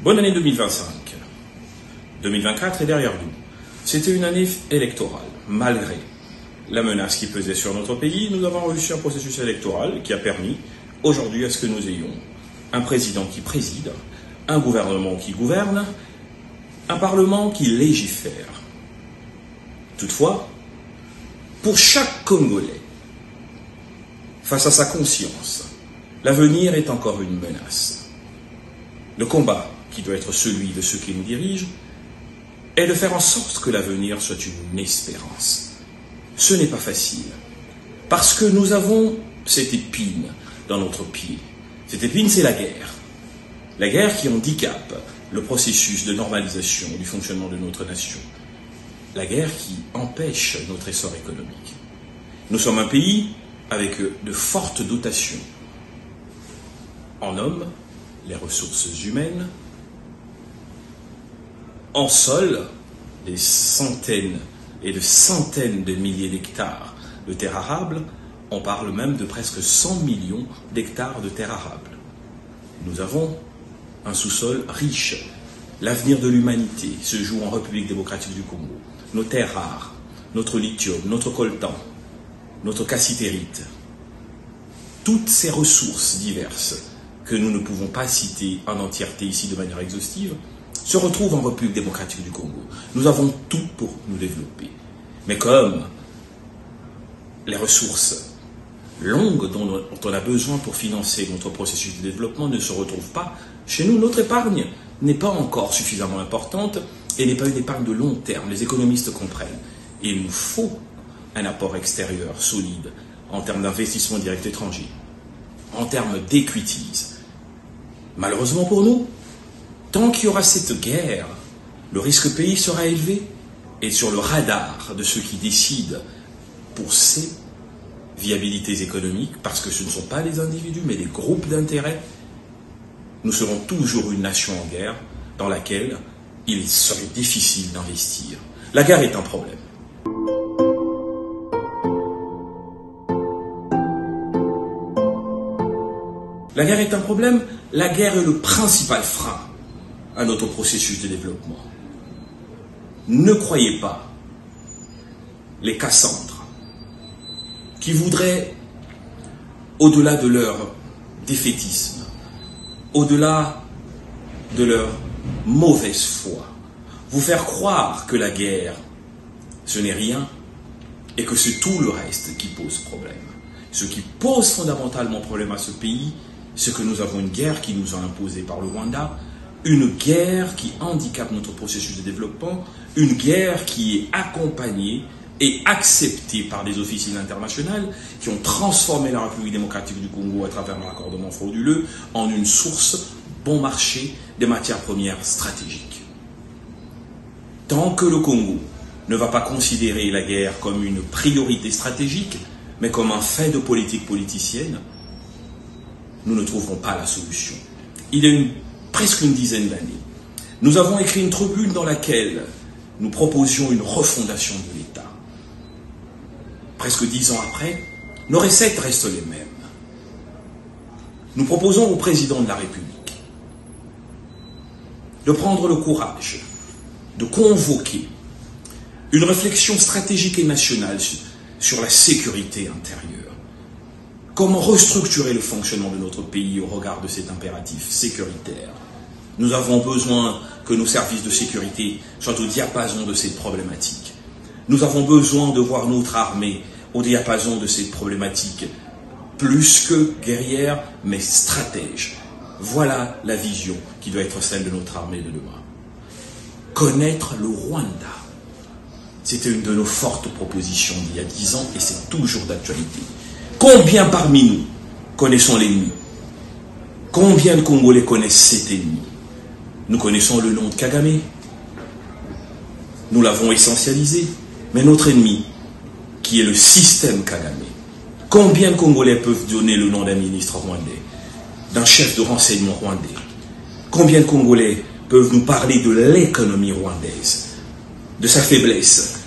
Bonne année 2025. 2024 est derrière nous. C'était une année électorale. Malgré la menace qui pesait sur notre pays, nous avons réussi un processus électoral qui a permis aujourd'hui à ce que nous ayons un président qui préside, un gouvernement qui gouverne, un parlement qui légifère. Toutefois, pour chaque Congolais, face à sa conscience, l'avenir est encore une menace. Le combat qui doit être celui de ceux qui nous dirigent est de faire en sorte que l'avenir soit une espérance. Ce n'est pas facile, parce que nous avons cette épine dans notre pied. Cette épine, c'est la guerre. La guerre qui handicape le processus de normalisation du fonctionnement de notre nation. La guerre qui empêche notre essor économique. Nous sommes un pays avec de fortes dotations en hommes, les ressources humaines, en sol, des centaines et de centaines de milliers d'hectares de terres arables. On parle même de presque 100 millions d'hectares de terres arables. Nous avons un sous-sol riche. L'avenir de l'humanité se joue en République démocratique du Congo. Nos terres rares, notre lithium, notre coltan, notre cassitérite, toutes ces ressources diverses que nous ne pouvons pas citer en entièreté ici de manière exhaustive, se retrouvent en République démocratique du Congo. Nous avons tout pour nous développer. Mais comme les ressources longues dont on a besoin pour financer notre processus de développement ne se retrouvent pas chez nous, notre épargne n'est pas encore suffisamment importante et n'est pas une épargne de long terme. Les économistes comprennent. Et il nous faut un apport extérieur solide en termes d'investissement direct étranger, en termes d'equities. Malheureusement pour nous, tant qu'il y aura cette guerre, le risque pays sera élevé et sur le radar de ceux qui décident pour ces viabilités économiques, parce que ce ne sont pas les individus mais des groupes d'intérêts, nous serons toujours une nation en guerre dans laquelle il serait difficile d'investir. La guerre est un problème. La guerre est un problème, la guerre est le principal frein à notre processus de développement. Ne croyez pas les Cassandres qui voudraient, au-delà de leur défaitisme, au-delà de leur mauvaise foi, vous faire croire que la guerre, ce n'est rien et que c'est tout le reste qui pose problème. Ce qui pose fondamentalement problème à ce pays, c'est que nous avons une guerre qui nous a imposée par le Rwanda, une guerre qui handicape notre processus de développement, une guerre qui est accompagnée et acceptée par des officines internationales qui ont transformé la République démocratique du Congo à travers un raccordement frauduleux en une source bon marché des matières premières stratégiques. Tant que le Congo ne va pas considérer la guerre comme une priorité stratégique, mais comme un fait de politique politicienne, nous ne trouverons pas la solution. Il y a presque une dizaine d'années, nous avons écrit une tribune dans laquelle nous proposions une refondation de l'État. Presque 10 ans après, nos recettes restent les mêmes. Nous proposons au président de la République de prendre le courage de convoquer une réflexion stratégique et nationale sur la sécurité intérieure. Comment restructurer le fonctionnement de notre pays au regard de cet impératif sécuritaire? Nous avons besoin que nos services de sécurité soient au diapason de cette problématique. Nous avons besoin de voir notre armée au diapason de cette problématique, plus que guerrière, mais stratège. Voilà la vision qui doit être celle de notre armée de demain. Connaître le Rwanda. C'était une de nos fortes propositions d'il y a 10 ans et c'est toujours d'actualité. Combien parmi nous connaissons l'ennemi? Combien de Congolais connaissent cet ennemi? Nous connaissons le nom de Kagame. Nous l'avons essentialisé. Mais notre ennemi, qui est le système Kagame, combien de Congolais peuvent donner le nom d'un ministre rwandais, d'un chef de renseignement rwandais? Combien de Congolais peuvent nous parler de l'économie rwandaise, de sa faiblesse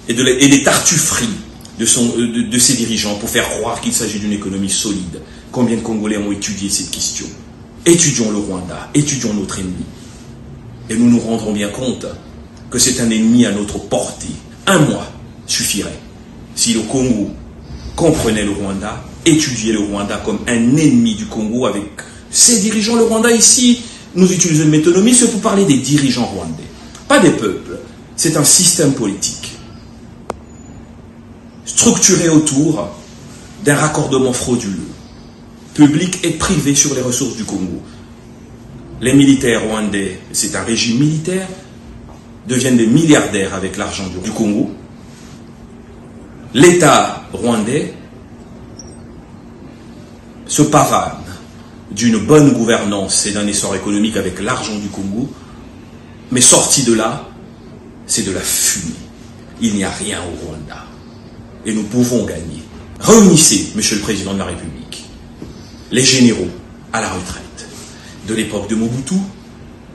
et des tartufferies de ses dirigeants pour faire croire qu'il s'agit d'une économie solide? Combien de Congolais ont étudié cette question? Étudions le Rwanda, étudions notre ennemi. Et nous nous rendrons bien compte que c'est un ennemi à notre portée. Un mois suffirait. Si le Congo comprenait le Rwanda, étudiait le Rwanda comme un ennemi du Congo avec ses dirigeants. Le Rwanda ici, nous utilisons une métonymie, c'est pour parler des dirigeants rwandais. Pas des peuples. C'est un système politique structuré autour d'un raccordement frauduleux, public et privé sur les ressources du Congo. Les militaires rwandais, c'est un régime militaire, deviennent des milliardaires avec l'argent du Congo. L'État rwandais se pavane d'une bonne gouvernance et d'un essor économique avec l'argent du Congo, mais sorti de là, c'est de la fumée. Il n'y a rien au Rwanda. Et nous pouvons gagner. Réunissez, Monsieur le Président de la République, les généraux à la retraite, de l'époque de Mobutu,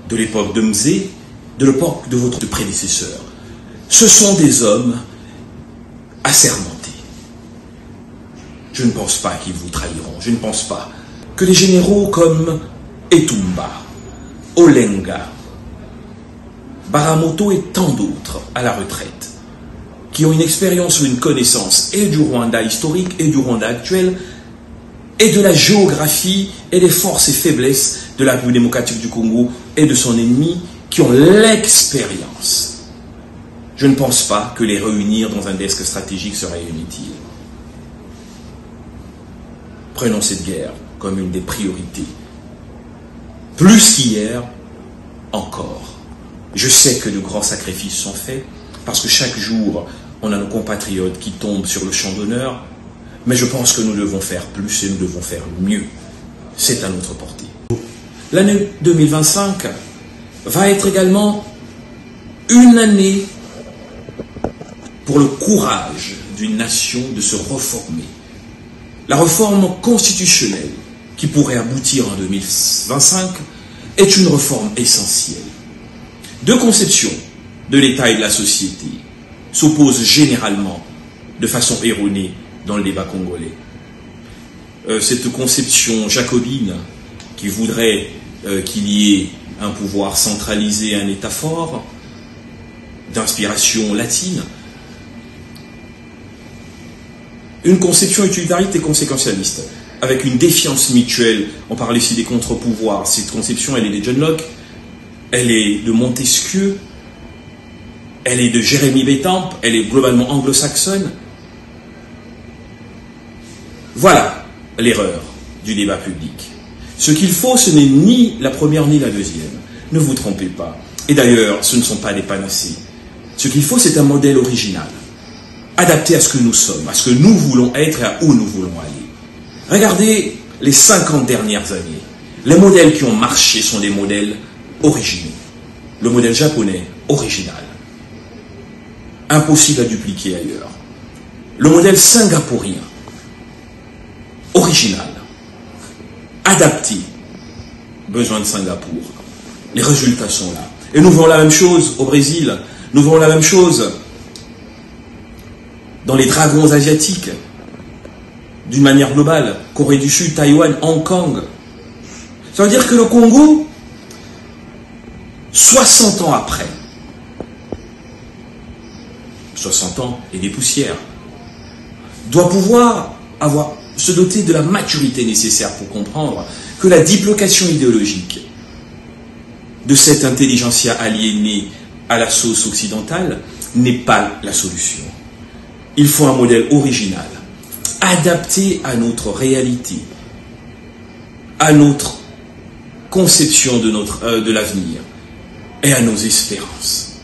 de l'époque de Mzee, de l'époque de votre prédécesseur. Ce sont des hommes assermentés. Je ne pense pas qu'ils vous trahiront. Je ne pense pas que les généraux comme Etumba, Olenga, Baramoto et tant d'autres à la retraite, qui ont une expérience ou une connaissance et du Rwanda historique et du Rwanda actuel, et de la géographie et des forces et faiblesses de la République démocratique du Congo et de son ennemi, qui ont l'expérience. Je ne pense pas que les réunir dans un desk stratégique serait inutile. Prenons cette guerre comme une des priorités. Plus qu'hier, encore. Je sais que de grands sacrifices sont faits, parce que chaque jour, on a nos compatriotes qui tombent sur le champ d'honneur, mais je pense que nous devons faire plus et nous devons faire mieux. C'est à notre portée. L'année 2025 va être également une année pour le courage d'une nation de se reformer. La réforme constitutionnelle qui pourrait aboutir en 2025 est une réforme essentielle. Deux conceptions de l'État et de la société s'opposent généralement de façon erronée dans le débat congolais. Cette conception jacobine qui voudrait qu'il y ait un pouvoir centralisé, un État fort, d'inspiration latine, une conception utilitariste et conséquentialiste, avec une défiance mutuelle. On parle ici des contre-pouvoirs. Cette conception, elle est de John Locke, elle est de Montesquieu, elle est de Jérémy Bentham, elle est globalement anglo-saxonne. Voilà l'erreur du débat public. Ce qu'il faut, ce n'est ni la première ni la deuxième. Ne vous trompez pas. Et d'ailleurs, ce ne sont pas des panacées. Ce qu'il faut, c'est un modèle original, adapté à ce que nous sommes, à ce que nous voulons être et à où nous voulons aller. Regardez les 50 dernières années. Les modèles qui ont marché sont des modèles originaux. Le modèle japonais, original. Impossible à dupliquer ailleurs. Le modèle singapourien, original. Adapté. Besoin de Singapour. Les résultats sont là. Et nous voulons la même chose au Brésil. Nous voulons la même chose dans les dragons asiatiques, d'une manière globale, Corée du Sud, Taïwan, Hong Kong. Ça veut dire que le Congo, 60 ans après, 60 ans et des poussières, doit pouvoir se doter de la maturité nécessaire pour comprendre que la dislocation idéologique de cette intelligentsia aliénée à la sauce occidentale n'est pas la solution. Il faut un modèle original, adapté à notre réalité, à notre conception de l'avenir et à nos espérances.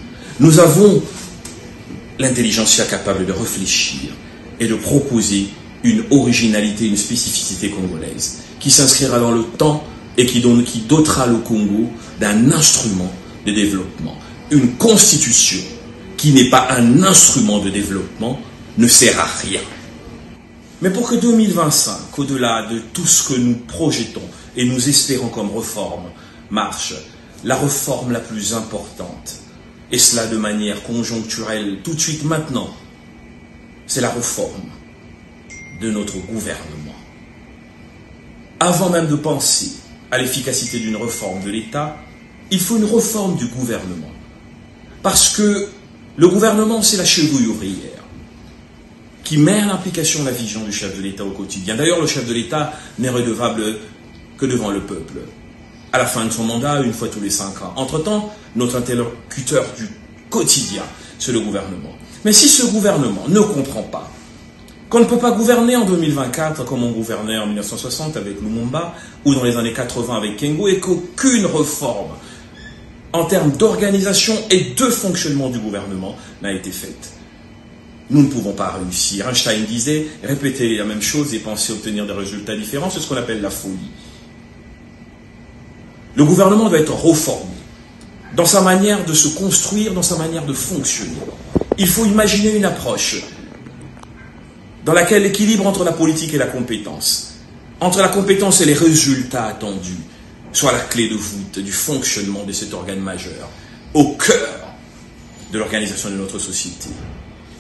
Nous avons l'intelligentsia capable de réfléchir et de proposer une originalité, une spécificité congolaise qui s'inscrira dans le temps et qui dotera le Congo d'un instrument de développement. Une constitution qui n'est pas un instrument de développement ne sert à rien. Mais pour que 2025, au-delà de tout ce que nous projetons et nous espérons comme réforme, marche, la réforme la plus importante, et cela de manière conjoncturelle, tout de suite maintenant, c'est la réforme de notre gouvernement. Avant même de penser à l'efficacité d'une réforme de l'État, il faut une réforme du gouvernement. Parce que le gouvernement, c'est la cheville ouvrière qui met à l'application la vision du chef de l'État au quotidien. D'ailleurs, le chef de l'État n'est redevable que devant le peuple, à la fin de son mandat, une fois tous les 5 ans. Entre-temps, notre interlocuteur du quotidien, c'est le gouvernement. Mais si ce gouvernement ne comprend pas qu'on ne peut pas gouverner en 2024 comme on gouvernait en 1960 avec Lumumba ou dans les années 80 avec Kengo, et qu'aucune réforme en termes d'organisation et de fonctionnement du gouvernement n'a été faite, nous ne pouvons pas réussir. Einstein disait, répéter la même chose et penser obtenir des résultats différents, c'est ce qu'on appelle la folie. Le gouvernement doit être reformé dans sa manière de se construire, dans sa manière de fonctionner. Il faut imaginer une approche dans laquelle l'équilibre entre la politique et la compétence, entre la compétence et les résultats attendus, soit la clé de voûte du fonctionnement de cet organe majeur, au cœur de l'organisation de notre société.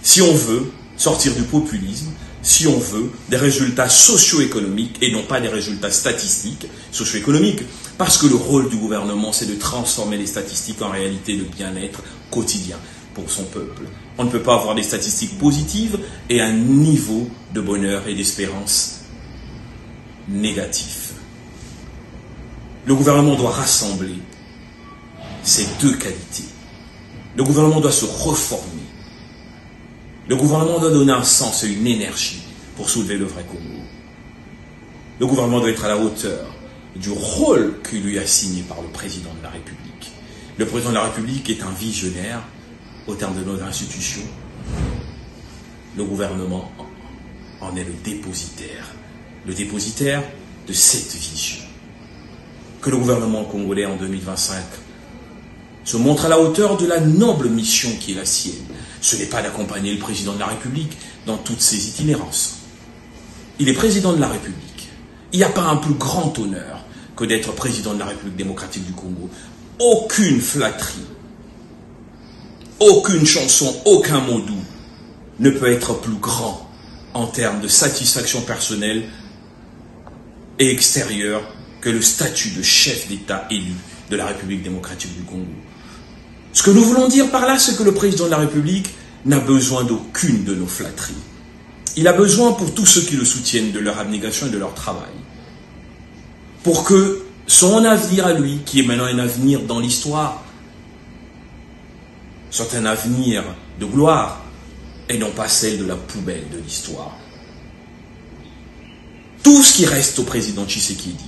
Si on veut sortir du populisme, si on veut des résultats socio-économiques et non pas des résultats statistiques socio-économiques, parce que le rôle du gouvernement, c'est de transformer les statistiques en réalité de bien-être quotidien pour son peuple. On ne peut pas avoir des statistiques positives et un niveau de bonheur et d'espérance négatif. Le gouvernement doit rassembler ces deux qualités. Le gouvernement doit se reformer. Le gouvernement doit donner un sens et une énergie pour soulever le vrai Congo. Le gouvernement doit être à la hauteur du rôle qui lui est assigné par le président de la République. Le président de la République est un visionnaire au terme de nos institutions. Le gouvernement en est le dépositaire de cette vision. Que le gouvernement congolais en 2025 se montre à la hauteur de la noble mission qui est la sienne. Ce n'est pas d'accompagner le président de la République dans toutes ses itinérances. Il est président de la République. Il n'y a pas un plus grand honneur que d'être président de la République démocratique du Congo. Aucune flatterie, aucune chanson, aucun mot doux ne peut être plus grand en termes de satisfaction personnelle et extérieure que le statut de chef d'État élu de la République démocratique du Congo. Ce que nous voulons dire par là, c'est que le président de la République n'a besoin d'aucune de nos flatteries. Il a besoin pour tous ceux qui le soutiennent de leur abnégation et de leur travail. Pour que son avenir à lui, qui est maintenant un avenir dans l'histoire, soit un avenir de gloire et non pas celle de la poubelle de l'histoire. Tout ce qui reste au président Tshisekedi,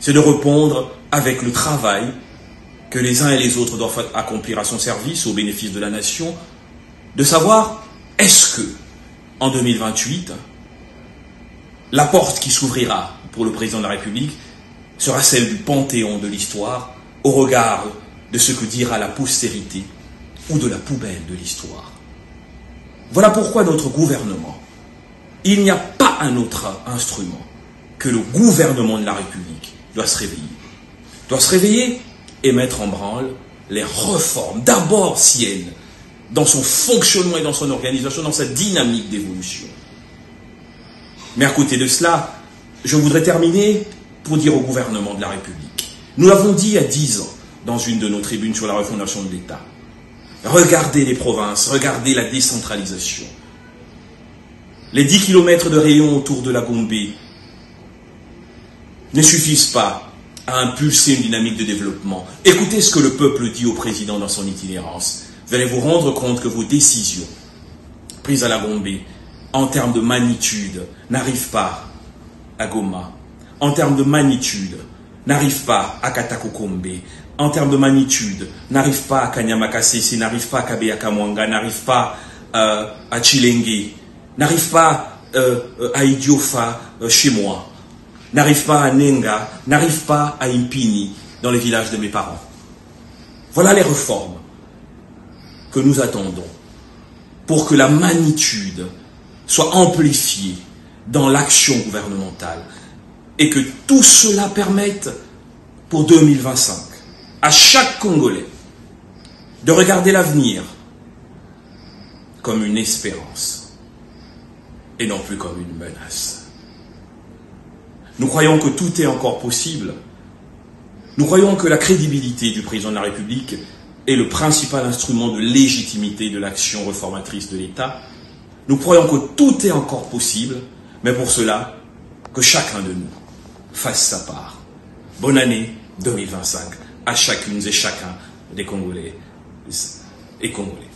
c'est de répondre avec le travail que les uns et les autres doivent accomplir à son service, au bénéfice de la nation, de savoir, est-ce que, en 2028, la porte qui s'ouvrira pour le président de la République sera celle du panthéon de l'histoire, au regard de ce que dira la postérité, ou de la poubelle de l'histoire. Voilà pourquoi notre gouvernement, il n'y a pas un autre instrument que le gouvernement de la République doit se réveiller. Doit se réveiller et mettre en branle les réformes, d'abord siennes, dans son fonctionnement et dans son organisation, dans sa dynamique d'évolution. Mais à côté de cela, je voudrais terminer pour dire au gouvernement de la République, nous l'avons dit il y a 10 ans, dans une de nos tribunes sur la refondation de l'État, regardez les provinces, regardez la décentralisation. Les 10 km de rayon autour de la Gombe ne suffisent pas à impulser une dynamique de développement. Écoutez ce que le peuple dit au président dans son itinérance. Vous allez vous rendre compte que vos décisions prises à la Gombe, en termes de magnitude, n'arrivent pas à Goma. En termes de magnitude, n'arrivent pas à Katakokombe. En termes de magnitude, n'arrivent pas à Kanyamakasese, n'arrivent pas à Kabeya-Kamwanga, n'arrivent pas à Chilenge, n'arrivent pas à Idiofa chez moi, n'arrivent pas à Nenga, n'arrivent pas à Impini, dans les villages de mes parents. Voilà les réformes que nous attendons pour que la magnitude soit amplifiée dans l'action gouvernementale et que tout cela permette pour 2025 à chaque Congolais de regarder l'avenir comme une espérance et non plus comme une menace. Nous croyons que tout est encore possible Nous croyons que la crédibilité du président de la République est le principal instrument de légitimité de l'action réformatrice de l'État. Nous croyons que tout est encore possible, mais pour cela, que chacun de nous fasse sa part. Bonne année 2025 à chacune et chacun des Congolais et Congolais.